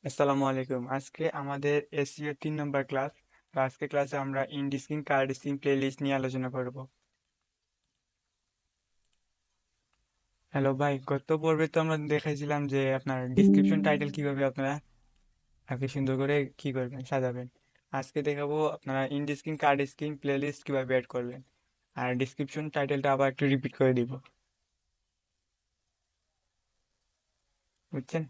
আসসালামু আলাইকুম। আজকে আমাদের এসইও 3 নম্বর ক্লাস। তো আজকে ক্লাসে আমরা ইন্ডিস্কিং কার্ড স্কিম প্লেলিস্ট নিয়ে আলোচনা করব। হ্যালো ভাই, গত পর্বে তো আমরা দেখাইছিলাম যে আপনার ডিসক্রিপশন টাইটেল কিভাবে আপনারা আগে সুন্দর করে কি করবেন, সাজাবেন। আজকে দেখাবো আপনারা ইন্ডিস্কিং কার্ড স্কিম প্লেলিস্ট কিভাবে অ্যাড করবেন। আর ডিসক্রিপশন টাইটেলটা আবার একটু রিপিট করে দিব, বুঝছেন?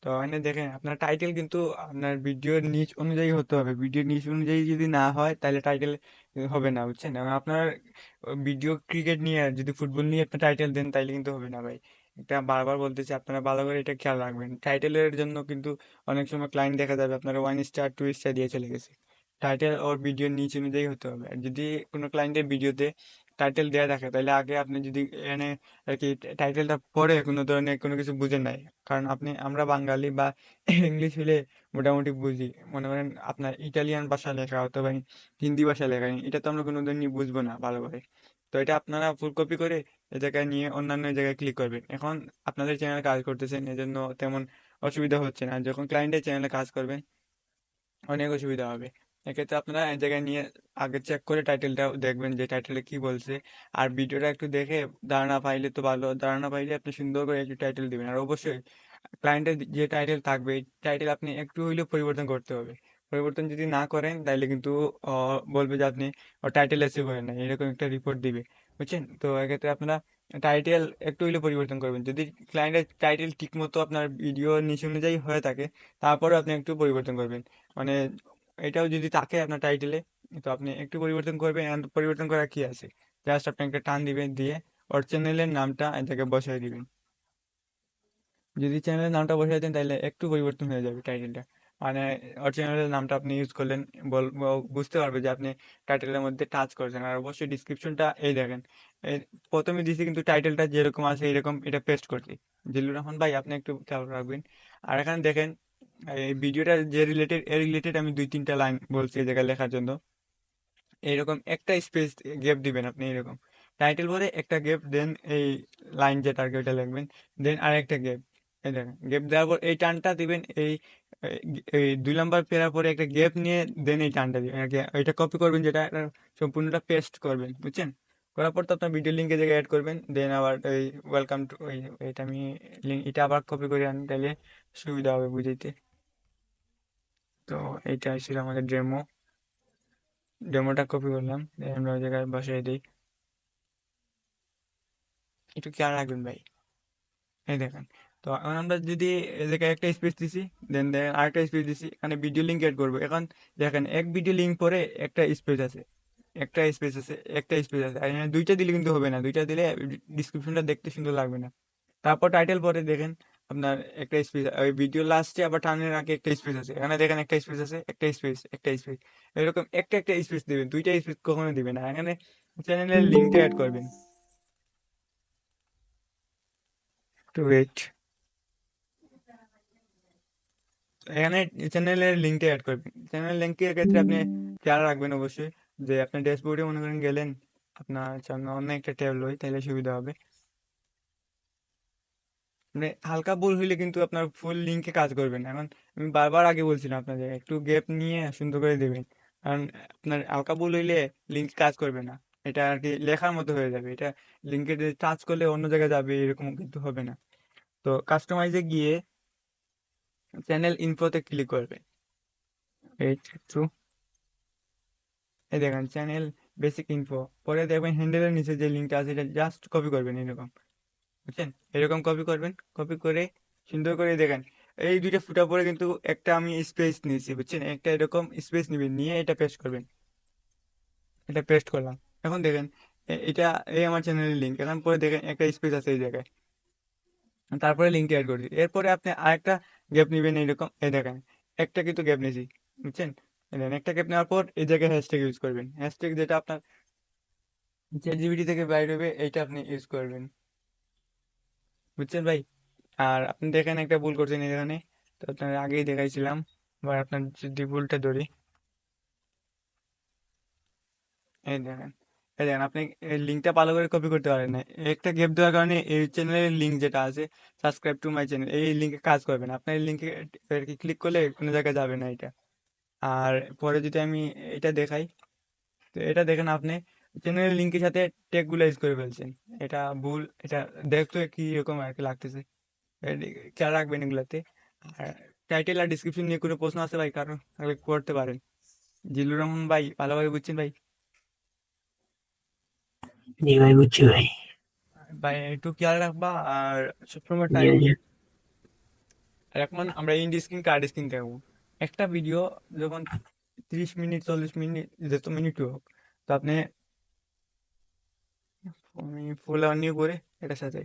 তো এখানে দেখেন আপনার টাইটেল কিন্তু আপনার ভিডিওর নিচ অনুযায়ী হতে হবে। ভিডিওর নিচ অনুযায়ী যদি না হয় তাহলে টাইটেল হবে না, বুঝছেন? এবং আপনার ভিডিও ক্রিকেট নিয়ে যদি ফুটবল নিয়ে একটা টাইটেল দেন তাইলে কিন্তু হবে না ভাই। এটা বারবার বলতেছি, আপনারা ভালো করে এটা খেয়াল রাখবেন। টাইটেলের জন্য কিন্তু অনেক সময় ক্লায়েন্ট দেখা যাবে আপনারা 1 স্টার 2 স্টার দিয়ে চলে গেছে। টাইটেল ওর ভিডিওর নিচ অনুযায়ী হতে হবে। আর যদি কোনো ক্লায়েন্টের ভিডিওতে টাইটেল দেওয়া থাকে তাহলে আগে আপনি যদি এখানে আর কি টাইটেলটা পড়ে কোনো ধরনের কোনো কিছু বুঝেন নাই, কারণ আমরা বাঙালি বা ইংলিশ হলে মোটামুটি বুঝি। মনে করেন আপনার ইটালিয়ান ভাষা লেখা অথবা হিন্দি ভাষা লেখা, এটা তো আমরা কোনো দিনই বুঝবো না ভালোভাবে। তো এটা আপনারা ফুল কপি করে এ জায়গায় নিয়ে অন্যান্য জায়গায় ক্লিক করবেন। এখন আপনাদের চ্যানেলে কাজ করতেছেন, এজন্য তেমন অসুবিধা হচ্ছে না। যখন ক্লায়েন্টের চ্যানেলে কাজ করবেন অনেক অসুবিধা হবে। এক্ষেত্রে আপনারা এক জায়গায় নিয়ে আগে চেক করে টাইটেলটা দেখবেন যে টাইটেলে কি বলছে। আর ভিডিওটা একটু দেখে ধারণা পাইলে তো ভালো, ধারণা পাইলে আপনি সুন্দর করে একটু টাইটেল দিবেন। আর অবশ্যই ক্লায়েন্টের যে টাইটেল থাকবে টাইটেল আপনি একটু হইলেও পরিবর্তন করতে হবে। পরিবর্তন যদি না করেন তাহলে কিন্তু বলবে যে আপনি টাইটেল এসে করেন না, এরকম একটা রিপোর্ট দিবে, বুঝছেন? তো এক্ষেত্রে আপনারা টাইটেল একটু হইলেও পরিবর্তন করবেন। যদি ক্লায়েন্টের টাইটেল ঠিক মতো আপনার ভিডিও নিচে অনুযায়ী হয়ে থাকে তারপরে আপনি একটু পরিবর্তন করবেন। মানে এটাও যদি থাকে আপনার টাইটেলে, তো আপনি একটু পরিবর্তন করবেন। আর পরিবর্তন করা কি আছে, জাস্ট আপনি একটা টান দিবেন, দিয়ে ওর চ্যানেলের নামটা এটাকে বসাই দিবেন। যদি চ্যানেলের নামটা বসাই দেন তাহলে একটু পরিবর্তন হয়ে যাবে টাইটেলটা। মানে ওর চ্যানেলের নামটা আপনি ইউজ করলেন, ও বুঝতে পারবে যে আপনি টাইটেলের মধ্যে টাচ করছেন। আর অবশ্যই ডিসক্রিপশনটা এই দেখেন, এই প্রথমে দিছি কিন্তু টাইটেলটা যেরকম আছে এরকম এটা পেস্ট করছি। জিল্লুর রহমান ভাই, আপনি একটু খেয়াল রাখবেন। আর এখানে দেখেন এই ভিডিওটা যে রিলেটেড এর রিলেটেড আমি 2-3টা লাইন বলছি এই জায়গায় লেখার জন্য। এইরকম একটা স্পেস গ্যাপ দিবেন আপনি, এরকম টাইটেল পরে একটা গ্যাপ দেন, এই লাইন যেটা আর কি ওইটা লিখবেন, দেন আর একটা গ্যাপ। এই দেখেন গ্যাপ দেওয়ার পর এই টানটা দিবেন, এই 2 নম্বর পেরার পরে একটা গ্যাপ নিয়ে দেন এই টানটা দিবেন আর কি। এটা কপি করবেন, যেটা এটা সম্পূর্ণটা পেস্ট করবেন, বুঝছেন? করার পর তো আপনার ভিডিও লিঙ্কের জায়গায় অ্যাড করবেন, দেন আবার এই ওয়েলকাম টু এটা আমি লিঙ্ক এটা আবার কপি করে আনি তাহলে সুবিধা হবে বুঝাইতে। তো এইটা ছিল আমাদের ডেমোটা কপি করলাম, then আমরা ওই জায়গায় বসিয়ে দিই। একটু খেয়াল রাখবেন ভাই। এই দেখেন, তো এখন আমরা যদি এই জায়গায় একটা স্পেস দিছি, দেন দেখেন আরেকটা স্পেস দিছি, এখানে ভিডিও লিঙ্ক এড করবো। এখন দেখেন এক ভিডিও লিঙ্ক পরে একটা স্পেস আছে, একটা স্পেস আছে, একটা স্পেস আছে। আর এখানে দুইটা দিলে কিন্তু হবে না, দুইটা দিলে ডিসক্রিপশনটা দেখতে সুন্দর লাগবে না। তারপর টাইটেল পরে দেখেন আপনার একটা স্পেস, ওই ভিডিও লাস্টে আবার টানের আগে একটা স্পেস আছে, এখানে দেখেন একটা স্পেস আছে, একটা স্পেস, একটা স্পেস, এরকম একটা একটা স্পেস দিবেন, দুইটা স্পেস কখনো দিবেন না। এখানে চ্যানেলের লিঙ্কটা অ্যাড করবেন। একটু ওয়েট, এখানে চ্যানেলের লিঙ্কটা অ্যাড করবেন। চ্যানেল লিঙ্কের ক্ষেত্রে আপনি খেয়াল রাখবেন অবশ্যই যে আপনার ড্যাশবোর্ডে মনে করেন গেলেন, আপনার সামনে অন্য একটা ট্যাব লই তাহলে সুবিধা হবে। মানে হালকা ভুল হইলে কিন্তু আপনার ফুল লিঙ্কে কাজ করবে না। এখন আমি বারবার আগে বলছিলাম আপনাদের একটু গ্যাপ নিয়ে সুন্দর করে দেবেন, কারণ আপনার হালকা ভুল হইলে লিঙ্ক কাজ করবে না। এটা আর কি লেখার মতো হয়ে যাবে, এটা লিঙ্কে টাচ করলে অন্য জায়গায় যাবে, এরকম কিন্তু হবে না। তো কাস্টমাইজে গিয়ে চ্যানেল ইনফোতে ক্লিক করবে। এই একটু, এই দেখেন চ্যানেল বেসিক ইনফো, পরে দেখবেন হ্যান্ডেলের নিচে যে লিঙ্কটা আছে এটা জাস্ট কপি করবেন এরকম, বুঝছেন? এরকম কপি করবেন, কপি করে সুন্দর করে দেখেন এই দুইটা ফুটা পরে কিন্তু একটা আমি স্পেস নিয়েছি, বুঝছেন? একটা এরকম স্পেস নিবেন, নিয়ে এটা পেস্ট করবেন। এটা পেস্ট করলাম। এখন দেখেন এটা এই আমার চ্যানেলের লিঙ্ক। এখন পরে দেখেন একটা স্পেস আছে এই জায়গায়, তারপরে লিঙ্কটা অ্যাড করছি। এরপরে আপনি আরেকটা গ্যাপ নিবেন এইরকম, এই দেখেন একটা কিন্তু গ্যাপ নিয়েছি, বুঝছেন? এই দেখেন, একটা গ্যাপ নেওয়ার পর এই জায়গায় হ্যাশট্যাগ ইউজ করবেন। হ্যাশট্যাগ যেটা আপনার চ্যাট জিপিটি থেকে বাইর হবে এইটা আপনি ইউজ করবেন, বুঝছেন ভাই? আর আপনি দেখেন একটা ভুল করছেন এখানে, তো আপনার আগেই দেখাইছিলাম। এবার আপনার যদি ভুলটা ধরি, এই দেখেন এই দেখেন আপনি লিঙ্কটা ভালো করে কপি করতে পারেন না, একটা গ্যাপ দেওয়ার কারণে এই চ্যানেলের লিঙ্ক যেটা আছে, সাবস্ক্রাইব টু মাই চ্যানেল, এই লিঙ্কে কাজ করবে না, আপনার এই লিঙ্কে ক্লিক করলে কোনো জায়গায় যাবে না এটা। আর পরে যদি আমি এটা দেখাই, তো এটা দেখেন আপনি চ্যানেলের লিঙ্কের সাথে ট্যাগ গুলো ইউজ করে ফেলছেন, এটা ভুল। এটা দেখতে কি রকম আর কি লাগতেছে, খেয়াল রাখবেন এগুলাতে। আর টাইটেল আর ডিসক্রিপশন নিয়ে কোনো প্রশ্ন আছে ভাই কারো, তাহলে করতে পারেন। জিল্লুর রহমান ভাই, ভালোভাবে বুঝছেন ভাই? জি ভাই, বুঝছি ভাই। ভাই একটু খেয়াল রাখবা, আর সবসময় জি টাইম। জি। আর এখন আমরা ইন্ডি স্ক্রিন কার্ড স্ক্রিন দেখবো, একটা ভিডিও যখন 30 মিনিট 40 মিনিট যত মিনিট হোক, তো আপনি আমি ফুল অন নিয়ে করে এটার সাথে,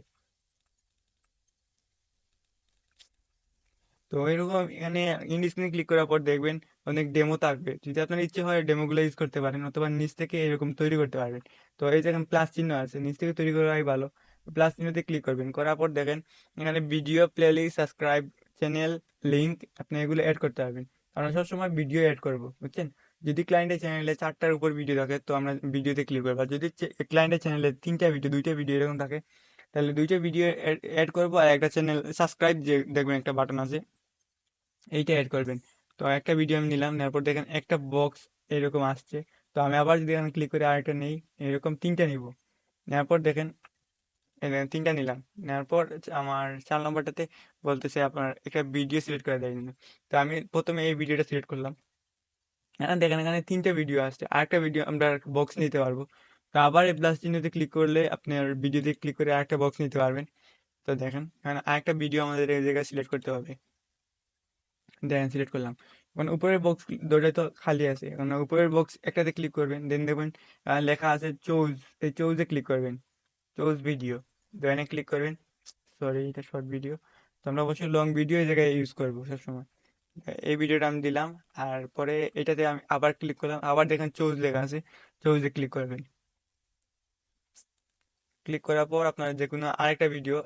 তো এরকম এখানে ইন্ডি স্ক্রিন ক্লিক করার পর দেখবেন অনেক ডেমো থাকবে, যদি আপনার ইচ্ছে হয় ডেমো গুলো ইউজ করতে পারেন, অথবা নিচ থেকে এরকম তৈরি করতে পারবেন। তো এই যে এখানে প্লাস চিহ্ন আছে, নিচ থেকে তৈরি করাই ভালো। প্লাস চিহ্নতে ক্লিক করবেন, করার পর দেখেন এখানে video, playlist, subscribe, channel, link, আপনি এগুলো অ্যাড করতে পারবেন। আমরা সবসময় ভিডিও অ্যাড করবো, বুঝছেন? যদি ক্লায়েন্টের চ্যানেলে 4টার উপর ভিডিও থাকে, তো আমরা ভিডিওতে ক্লিক করবো। আর যদি ক্লায়েন্টের চ্যানেলে 3টা ভিডিও, 2টা ভিডিও এরকম থাকে, তাহলে 2টা ভিডিও অ্যাড করবো, আর একটা চ্যানেল সাবস্ক্রাইব যে দেখবেন একটা বাটন আছে, এইটা অ্যাড করবেন। তো একটা ভিডিও আমি নিলাম, নেওয়ার পর দেখেন একটা বক্স এরকম আসছে। তো আমি আবার যদি এখানে ক্লিক করে আরেকটা নেই, এরকম 3টা নিব। নেওয়ার পর দেখেন এই দেখেন 3টা নিলাম। নেওয়ার পর আমার 4 নম্বরটাতে বলতেছে আপনার একটা ভিডিও সিলেক্ট করে দেয়। তো আমি প্রথমে এই ভিডিওটা সিলেক্ট করলাম। এখন দেখেন এখানে 3টা ভিডিও আসছে, আরেকটা ভিডিও আমরা বক্স নিতে পারবো। তো আবার এই প্লাস চিহ্নতে ক্লিক করলে আপনার ভিডিওতে ক্লিক করে আরেকটা বক্স নিতে পারবেন। তো দেখেন এখানে আরেকটা ভিডিও আমাদের এই জায়গায় সিলেক্ট করতে হবে। দেন সিলেক্ট করলাম। এখন উপরের বক্স দুটো তো খালি আছে, এখন উপরের বক্স একটাতে ক্লিক করবেন, দেন দেখবেন লেখা আছে চুজ, এই চুজে ক্লিক করবেন, চুজ ভিডিও, দেন ক্লিক করবেন। সরি, এটা শর্ট ভিডিও, তো আমরা অবশ্যই লং ভিডিও এই জায়গায় ইউজ করবো সবসময়। এই ভিডিওটা আমি দিলাম, আর পরে এটাতে আমি আবার ক্লিক করলাম, আবার দেখেন চুজ লেখা আছে, চুজে ক্লিক করবেন। ক্লিক করার পর আপনার যে কোনো আরেকটা ভিডিও,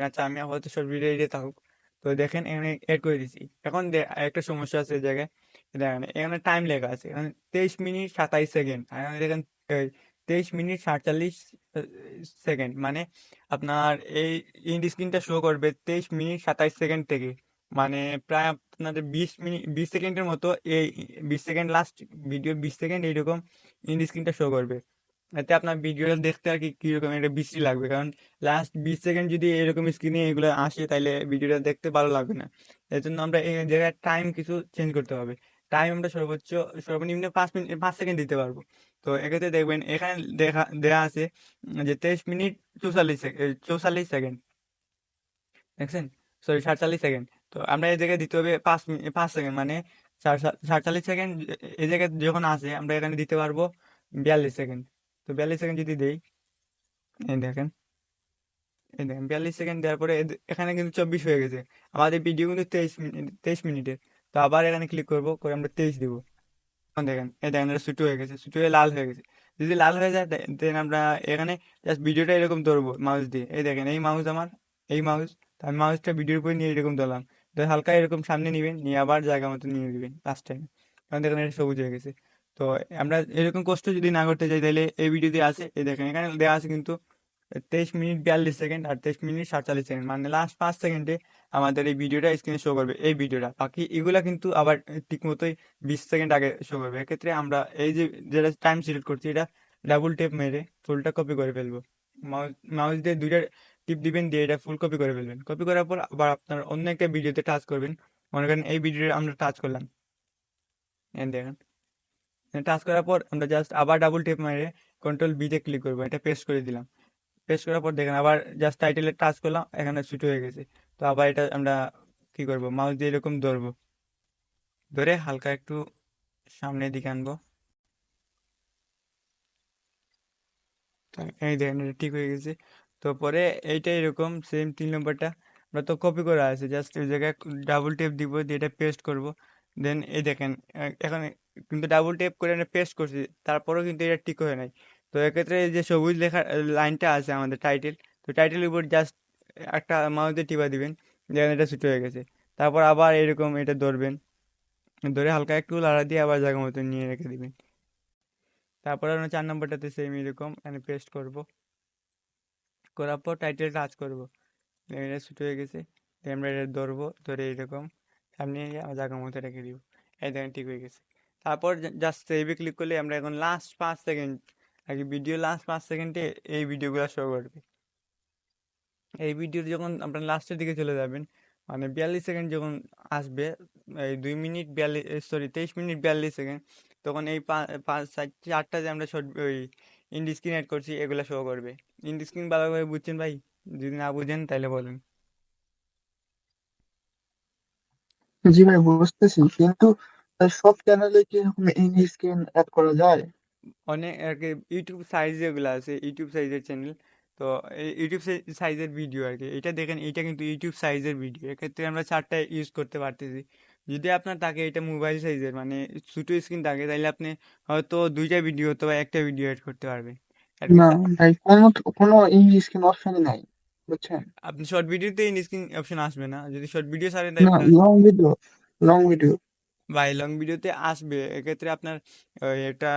আচ্ছা আমি আপাতত শর্ট ভিডিও এড়িয়ে থাকুক। তো দেখেন এখানে এড করে দিছি। এখন একটা সমস্যা আছে এই জায়গায়, দেখেন এখানে টাইম লেখা আছে, এখানে 23 মিনিট 27 সেকেন্ড, আর এখানে দেখেন 23 মিনিট 47 সেকেন্ড, মানে আপনার এই ইন্ড স্ক্রিনটা শো করবে 23 মিনিট 27 সেকেন্ড থেকে, মানে প্রায় আপনাদের 20 মিনিট 20 সেকেন্ডের মতো, এই 20 সেকেন্ড লাস্ট ভিডিও, 20 সেকেন্ড এইরকম ইন্ড স্ক্রিনটা শো করবে। এতে আপনার ভিডিওটা দেখতে আর কি কিরকম একটা বিশ্রী লাগবে, কারণ লাস্ট 20 সেকেন্ড যদি এরকম স্ক্রিনে এগুলো আসে, তাহলে ভিডিওটা দেখতে ভালো লাগবে না। এর জন্য আমরা এই জায়গায় টাইম কিছু চেঞ্জ করতে হবে। টাইম আমরা সর্বনিম্ন 5 মিনিট 5 সেকেন্ড দিতে পারবো। তো এক্ষেত্রে দেখবেন এখানে দেয়া আছে যে 23 মিনিট 44 সেকেন্ড, দেখছেন? Sorry, 47 second. তো আমরা এই জায়গায় দিতে হবে 5 সেকেন্ড, মানে 47 সেকেন্ড। এই জায়গায় যখন আসে আমরা এখানে দিতে পারবো 42 সেকেন্ড। তো 42 সেকেন্ড যদি দেই, এই দেখেন, 42 সেকেন্ড দেওয়ার পরে এখানে কিন্তু 24 হয়ে গেছে। আমাদের ভিডিও কিন্তু 23 মিনিটের। তো আবার এখানে ক্লিক করবো, করে আমরা 23 দিব। এখন দেখেন, এই দেখেন এটা ছোটো হয়ে গেছে, ছোটো হয়ে লাল হয়ে গেছে। যদি লাল হয়ে যায়, দেন আমরা এখানে জাস্ট ভিডিওটা এরকম ধরবো মাউস দিয়ে, এই দেখেন এই মাউস আমার, এই মাউস, আমি মাউসটা ভিডিওর উপরে নিয়ে এরকম ধরলাম। তো হালকা এরকম সামনে নিবেন, নিয়ে আবার জায়গা মতো নিয়ে দিবেন লাস্ট টাইম। কারণ দেখেন এটা সবুজ হয়ে গেছে। তো আমরা এরকম কষ্ট যদি না করতে চাই, তাহলে এই ভিডিওতে আছে, এই দেখেন এখানে দেওয়া আছে কিন্তু 23 মিনিট 42 সেকেন্ড আর 23 মিনিট 47 সেকেন্ড, মানে লাস্ট 5 সেকেন্ডে আমাদের এই ভিডিওটা স্ক্রিনে শো করবে, এই ভিডিওটা। বাকি এগুলা কিন্তু আবার ঠিক মতোই 20 সেকেন্ড আগে শো করবে। এক্ষেত্রে আমরা এই যে যেটা টাইম সিলেক্ট করছি, এটা ডাবল টেপ মেরে ফুলটা কপি করে ফেলবো। মাউস মাউস দিয়ে 2টা টিপ দিবেন, দিয়ে এটা ফুল কপি করে ফেলবেন। কপি করার পর আবার আপনার অন্য একটা ভিডিওতে টাচ করবেন। মনে করেন এই ভিডিওটা আমরা টাচ করলাম, এই দেখেন টাচ করার পর আমরা জাস্ট আবার ডাবল টেপ মেরে কন্ট্রোল বিতে ক্লিক করবো, এটা পেস্ট করে দিলাম। পেস্ট করার পর দেখেন আবার জাস্ট টাইটেলে টাচ করলাম, এখানে শুট হয়ে গেছে। তো আবার এটা আমরা কি করব, মাউস দিয়ে এরকম ধরবো, ধরে হালকা একটু সামনের দিকে আনবো। তো এই দেখেন এটা ঠিক হয়ে গেছে। তো পরে এইটা এরকম সেম 3 নম্বরটা আমরা তো কপি করা আছে, জাস্ট ওই জায়গায় ডাবল টেপ দিব, দিয়ে এটা পেস্ট করব। দেন এই দেখেন এখন কিন্তু ডাবল টেপ করে আমি পেস্ট করছি, তারপরেও কিন্তু এটা ঠিক হয়ে নাই। তো এক্ষেত্রে এই যে সবুজ লেখা লাইনটা আছে আমাদের টাইটেল, তো টাইটেলের উপর জাস্ট একটা মাউস দিয়ে টিপা দিবেন, দেখেন এটা ছুটো হয়ে গেছে। তারপর আবার এরকম এটা ধরবেন, ধরে হালকা একটু লাড়া দিয়ে আবার জায়গা মতো নিয়ে রেখে দিবেন। তারপর আমরা 4 নম্বরটাতে সেম এরকম এখানে পেস্ট করব, করার পর টাইটেল টাচ করব, এটা শুট হয়ে গেছে। দিয়ে আমরা এটা ধরবো, ধরে এরকম সামনে আমার জায়গার মধ্যে রেখে দিব। এই দেখেন ঠিক হয়ে গেছে। তারপর জাস্ট সেভে ক্লিক করলে আমরা এখন লাস্ট 5 সেকেন্ড আর কি, ভিডিও লাস্ট 5 সেকেন্ডে এই ভিডিওগুলো শো করবে। এই ভিডিও যখন আপনার লাস্টের দিকে চলে যাবেন, মানে 42 সেকেন্ড যখন আসবে, এই 2 মিনিট 42, সরি 23 মিনিট 42 সেকেন্ড, তখন এই পাঁচ চারটা যে আমরা শর্ট ওই ইন্ডি স্ক্রিন অ্যাড করছি এগুলো শো করবে। ইন্ডি স্ক্রিন ভালোভাবে বুঝছেন ভাই? যদি না বুঝেন তাহলে বলেন। জি ভাই, বুঝতেছি, কিন্তু সব চ্যানেলে কি এরকম ইংলিশ স্ক্রিন অ্যাড করা যায়? অনেক আর কি ইউটিউব সাইজ যেগুলো আছে, ইউটিউব সাইজের চ্যানেল, তো এই ইউটিউব সাইজের ভিডিও আর কি, এটা দেখেন এটা কিন্তু ইউটিউব সাইজের ভিডিও, এক্ষেত্রে আমরা 4টা ইউজ করতে পারতেছি। যদি আপনার থাকে এটা মোবাইল সাইজের মানে ছোটো স্ক্রিন থাকে, তাহলে আপনি হয়তো 2টা ভিডিও অথবা একটা ভিডিও এড করতে পারবেন আর কি। না ভাই, কোনো ইংলিশ স্ক্রিন অপশনই নাই, বুঝছেন? আপনি শর্ট ভিডিওতে স্ক্রিন অপশন আসবে না, যদি শর্ট ভিডিও ছাড়েন তাহলে না, লং ভিডিও। বাই লং ভিডিওতে আসবে। এক্ষেত্রে আপনার ওই একটা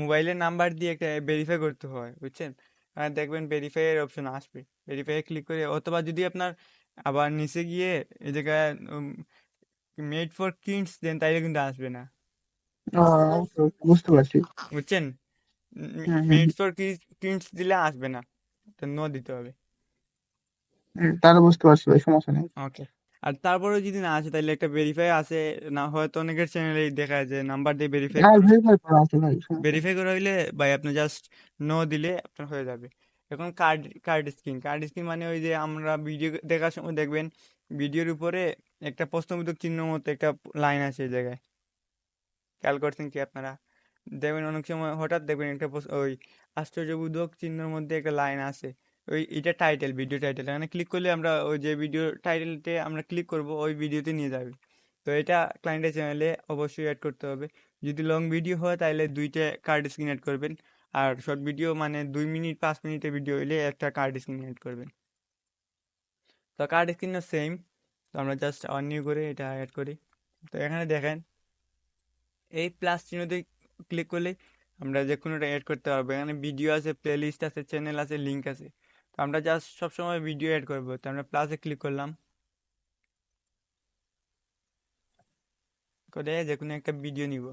মোবাইলের নাম্বার দিয়ে একটা ভেরিফাই করতে হয়, বুঝছেন? আর দেখবেন ভেরিফাই এর অপশন আসবে, ভেরিফাই ক্লিক করে, অথবা যদি আপনার আবার নিচে গিয়ে এই জায়গায় মেড ফর কিডস দেন, তাইলে কিন্তু আসবে না, বুঝতে পারছি। বুঝছেন? হুম, হুম, মেড ফর কিডস দিলে আসবে না, তো নো দিতে হবে। তাহলে বুঝতে পারছি ভাই, সমস্যা নেই। ওকে। আর তারপরেও যদি না আসে তাহলে একটা ভেরিফাই আছে, না হয়তো অনেকের চ্যানেলেই দেখা যায় যে নাম্বার দিয়ে ভেরিফাই আর করা, ভেরিফাই করা আছে ভাই, সমস্যা নেই। ভেরিফাই করা হইলে ভাই আপনি জাস্ট নো দিলে আপনার হয়ে যাবে। এখন কার্ড স্ক্রিন মানে ওই যে আমরা ভিডিও দেখার সময় দেখবেন ভিডিওর উপরে একটা প্রশ্নবোধক চিহ্ন মতো একটা লাইন আছে এই জায়গায়, খেয়াল করছেন কি আপনারা? দেখবেন অনেক সময় হঠাৎ দেখবেন একটা ওই আশ্চর্যবোধক চিহ্নের মধ্যে একটা লাইন আছে, ওই এটা টাইটেল, ভিডিও টাইটেল, এখানে ক্লিক করলে আমরা ওই যে ভিডিও টাইটেলতে আমরা ক্লিক করব ওই ভিডিওতে নিয়ে যাবে। তো এটা ক্লায়েন্টের চ্যানেলে অবশ্যই অ্যাড করতে হবে। যদি লং ভিডিও হয় তাহলে 2টা কার্ড স্ক্রিন অ্যাড করবেন, আর শর্ট ভিডিও মানে 2 মিনিট 5 মিনিটের ভিডিও হইলে একটা কার্ড স্ক্রিন অ্যাড করবেন। তো কার্ড স্ক্রিনও সেম, তো আমরা জাস্ট অন নিউ করে এটা অ্যাড করি। তো এখানে দেখেন এই প্লাস চিহ্নতে ক্লিক করলে আমরা যে কোনোটা অ্যাড করতে পারবো, এখানে ভিডিও আছে, প্লেলিস্ট আছে, চ্যানেল আছে, লিঙ্ক আছে। তো আমরা জাস্ট সবসময় ভিডিও অ্যাড করবো, তো আমরা প্লাসে ক্লিক করলাম, করে যে কোনো একটা ভিডিও নিব।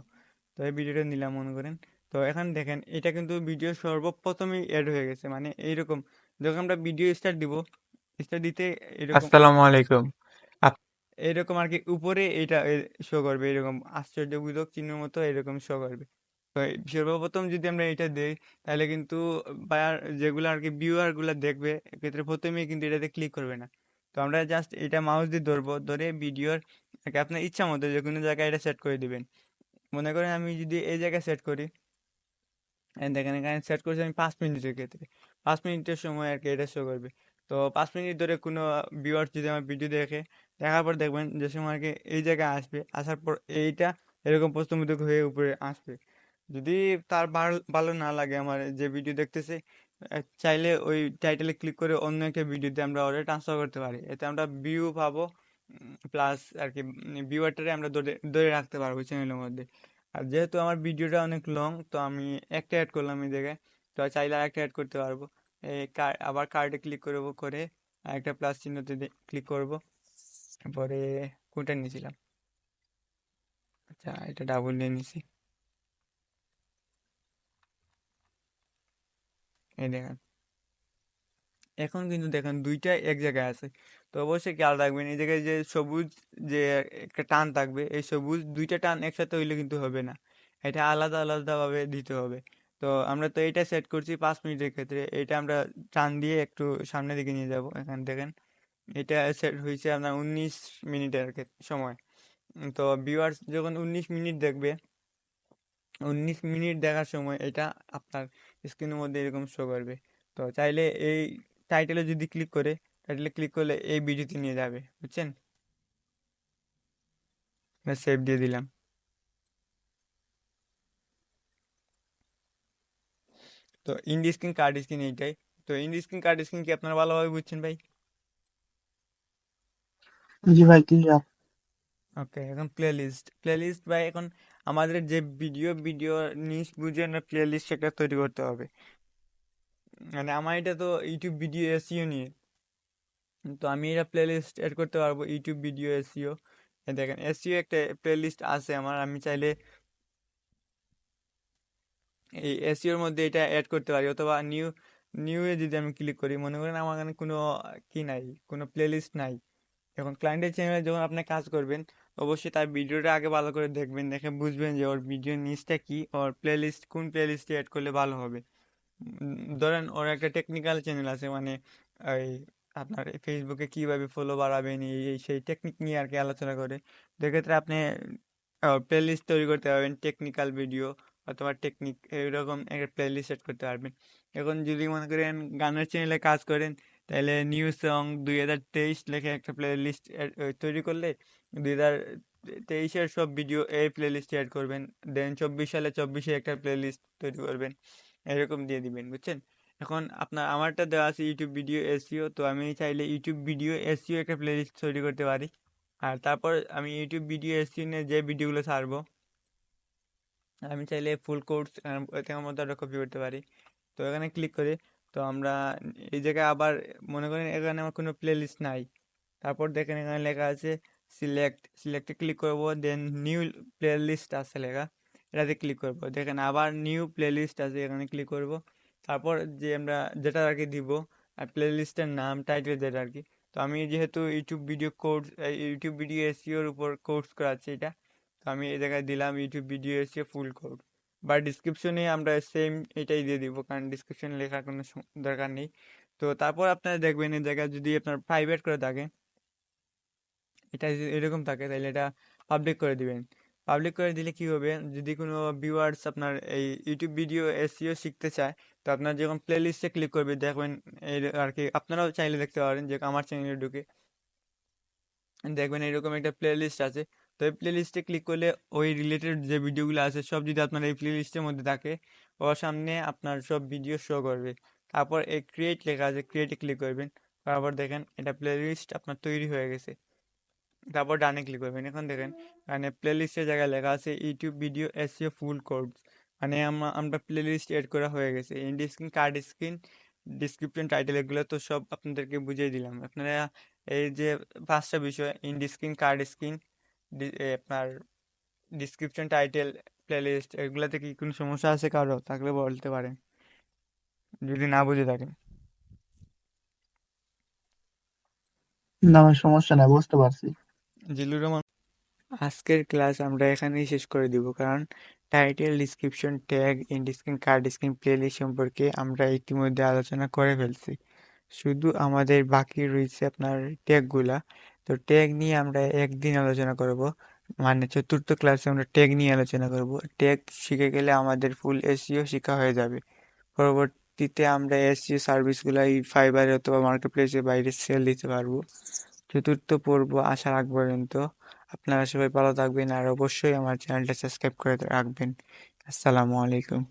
তো এই ভিডিওটা নিলাম মনে করেন। তো এখন দেখেন এটা কিন্তু ভিডিও সর্বপ্রথমেই অ্যাড হয়ে গেছে, মানে এইরকম যখন আমরা ভিডিও স্টার্ট দিব, স্টার্ট দিতে এরকম আসসালামু আলাইকুম এরকম আর কি উপরে এটা শো করবে, এরকম আশ্চর্যবোধক চিহ্নের মতো এরকম শো করবে। তো সর্বপ্রথম যদি আমরা এটা দেই তাহলে কিন্তু বায়ার যেগুলো আর কি ভিউয়ার গুলা দেখবে, এক্ষেত্রে প্রথমেই কিন্তু এটাতে ক্লিক করবে না। তো আমরা জাস্ট এটা মাউস দিয়ে ধরবো, ধরে ভিডিওর আপনার ইচ্ছা মতো যে কোনো জায়গায় এটা সেট করে দিবেন। মনে করেন আমি যদি এই জায়গায় সেট করি, দেখেন এখানে সেট করেছি আমি 5 মিনিটের ক্ষেত্রে, 5 মিনিটের সময় আর কি এটা শো করবে। তো 5 মিনিট ধরে কোনো ভিউয়ার যদি আমার ভিডিও দেখে, দেখার পর দেখবেন যে সময় আর কি এই জায়গায় আসবে, আসার পর এইটা এরকম প্রশ্নবোধক হয়ে উপরে আসবে। যদি তার ভালো ভালো না লাগে আমার যে ভিডিও দেখতেছে, চাইলে ওই টাইটেলে ক্লিক করে অন্য একটা ভিডিওতে আমরা ওটা ট্রান্সফার করতে পারি, এতে আমরা ভিউ পাবো, প্লাস আর কি ভিউয়ারটারে আমরা ধরে ধরে রাখতে পারবো চ্যানেলের মধ্যে। আর যেহেতু আমার ভিডিওটা অনেক লং, তো আমি একটা অ্যাড করলাম এই জায়গায়, তো চাইলে আরেকটা অ্যাড করতে পারবো। এই আবার কার্ডে ক্লিক করবো, করে একটা প্লাস চিহ্নতে ক্লিক করব, পরে কোনটা নিয়েছিলাম, আচ্ছা এটা ডাবল নিয়ে নিছি, এই দেখেন এখন কিন্তু দেখেন দুইটা এক জায়গায় আছে। তো অবশ্যই খেয়াল রাখবেন এই জায়গায় যে সবুজ যে একটা টান থাকবে, এই সবুজ দুইটা টান একসাথে হইলে কিন্তু হবে না, এটা আলাদা আলাদা ভাবে দিতে হবে। তো আমরা তো এটা সেট করছি 5 মিনিটের ক্ষেত্রে, এটা আমরা টান দিয়ে একটু সামনের দিকে নিয়ে যাব। এখানে দেখেন এটা সেট হয়েছে আপনার 19 মিনিটের সময়। তো ভিউয়ার্স যখন 19 মিনিট দেখবে, 19 মিনিট দেখার সময় এটা আপনার স্ক্রিনের মধ্যে এরকম শো করবে। তো চাইলে এই টাইটেলে যদি ক্লিক করে, টাইটেলে ক্লিক করলে এই ভিডিওতে নিয়ে যাবে, বুঝছেন? সেভ দিয়ে দিলাম। তো ইন্ডি স্ক্রিন কার্ড স্ক্রিন এইটাই। তো ইন্ডি স্ক্রিন কার্ড স্ক্রিন কি আপনারা ভালোভাবে বুঝছেন ভাই? জি ভাই, ক্লিয়ার। ওকে, এখন প্লেলিস্ট ভাই, এখন আমাদের যে ভিডিও নিশ বুঝে আমরা প্লে লিস্ট একটা তৈরি করতে হবে। মানে আমার এটা তো ইউটিউব ভিডিও এসইও নিয়ে, তো আমি এটা প্লে লিস্ট এড করতে পারবো ইউটিউব ভিডিও এসইও। দেখেন এসইও একটা প্লে লিস্ট আছে আমার, আমি চাইলে এই এসইওর মধ্যে এটা অ্যাড করতে পারি, অথবা নিউ এ যদি আমি ক্লিক করি, মনে করেন আমার এখানে কোনো কি নাই, কোনো প্লে লিস্ট নাই। এখন ক্লায়েন্টের চ্যানেলে যখন আপনি কাজ করবেন, অবশ্যই তার ভিডিওটা আগে ভালো করে দেখবেন, দেখে বুঝবেন যে ওর ভিডিও নিচটা কি, ওর প্লে লিস্ট কোন প্লে লিস্টে অ্যাড করলে ভালো হবে। ধরেন ওর একটা টেকনিক্যাল চ্যানেল আছে, মানে এই আপনার ফেসবুকে কিভাবে ফলো বাড়াবেন, এই সেই টেকনিক নিয়ে আর কি আলোচনা করে। তো এক্ষেত্রে আপনি প্লে লিস্ট তৈরি করতে পারবেন, টেকনিক্যাল ভিডিও অথবা টেকনিক এইরকম একটা প্লে লিস্ট সেট করতে পারবেন। এখন যদি মনে করেন গানের চ্যানেলে কাজ করেন, তাহলে নিউ সং 2023 লেখে একটা প্লে লিস্ট তৈরি করলে 2023-এর সব ভিডিও এই প্লে লিস্টে অ্যাড করবেন। দেন 24 সালে 24-এ একটা প্লে লিস্ট তৈরি করবেন, এরকম দিয়ে দিবেন, বুঝছেন? এখন আপনার আমারটা দেওয়া আছে ইউটিউব ভিডিও এসইও, তো আমি চাইলে ইউটিউব ভিডিও এসইও একটা প্লে লিস্ট তৈরি করতে পারি। আর তারপর আমি ইউটিউব ভিডিও এসইও নিয়ে যে ভিডিওগুলো ছাড়বো, আমি চাইলে ফুল কোর্স এর মধ্যে একটা কপি করতে পারি। তো এখানে ক্লিক করে, তো আমরা এই জায়গায় আবার মনে করেন এখানে আমার কোনো প্লে লিস্ট নাই, তারপর দেখেন এখানে লেখা আছে সিলেক্টে ক্লিক করব, দেন নিউ প্লে লিস্ট আছে লেখা, এটাতে ক্লিক করব। দেখেন আবার নিউ প্লে লিস্ট আছে, এখানে ক্লিক করব। তারপর যে আমরা যেটা আর কি দিব, আর প্লে লিস্টের নাম টাইটেল যেটা আর কি। তো আমি যেহেতু ইউটিউব ভিডিও এসইওর উপর কোর্স করাচ্ছি এটা, তো আমি এই জায়গায় দিলাম YouTube video SEO full course. বা ডিসক্রিপশনে আমরা সেম এটাই দিয়ে দিব, কারণ ডিসক্রিপশনে লেখার কোনো দরকার নেই। তো তারপর আপনারা দেখবেন এই জায়গায় যদি আপনার প্রাইভেট করে থাকে, এটা যদি এরকম থাকে, তাহলে এটা পাবলিক করে দিবেন। পাবলিক করে দিলে কি হবে, যদি কোনো ভিউয়ার্স আপনার এই ইউটিউব ভিডিও এসইও শিখতে চায়, তো আপনার যখন প্লে লিস্টে ক্লিক করবে, দেখবেন এই আর কি, আপনারাও চাইলে দেখতে পারেন যে আমার চ্যানেলে ঢুকে দেখবেন এরকম একটা প্লে লিস্ট আছে। তো এই প্লে লিস্টে ক্লিক করলে ওই রিলেটেড যে ভিডিওগুলো আছে সব যদি আপনার এই প্লে লিস্টের মধ্যে থাকে, ওর সামনে আপনার সব ভিডিও শো করবে। তারপর এই ক্রিয়েট লেখা আছে, ক্রিয়েটে ক্লিক করবেন। তারপর দেখেন এটা প্লে লিস্ট আপনার তৈরি হয়ে গেছে। তারপর ডানে ক্লিক করবেন। এখন দেখেন মানে প্লে লিস্টের জায়গায় লেখা আছে YouTube video SEO full course, মানে আমরা প্লে লিস্ট এড করা হয়ে গেছে। And screen, card screen, description, title, এগুলো তো সব আপনাদেরকে বুঝিয়ে দিলাম। আপনারা এই যে 5টা বিষয়, ইন্ড স্ক্রিন, কার্ড স্ক্রিন, আপনার ডিসক্রিপশন, টাইটেল, প্লে লিস্ট, এগুলোতে কি কোনো সমস্যা আছে কারো? থাকলে বলতে পারেন যদি না বুঝে থাকেন। না আমার সমস্যা নাই, বুঝতে পারছি। জিল্লুর রহমান, আজকের ক্লাস আমরা এখানেই শেষ করে দিব, কারণ title, description, tag, ইন্ড screen, card screen, playlist সম্পর্কে আমরা ইতিমধ্যে আলোচনা করে ফেলছি। শুধু আমাদের বাকি রয়েছে আপনার ট্যাগগুলা। তো ট্যাগ নিয়ে আমরা একদিন আলোচনা করব, মানে চতুর্থ ক্লাসে আমরা ট্যাগ নিয়ে আলোচনা করব। ট্যাগ শিখে গেলে আমাদের ফুল এসইও শেখা হয়ে যাবে। পরবর্তীতে আমরা এসইও সার্ভিসগুলো এই ফাইবারে অথবা মার্কেট প্লেসের বাইরে সেল দিতে পারবো। চতুর্থ পর্ব আসার আগ পর্যন্ত আপনারা সবাই ভালো থাকবেন, আর অবশ্যই আমার চ্যানেলটা সাবস্ক্রাইব করে রাখবেন। আসসালামু আলাইকুম।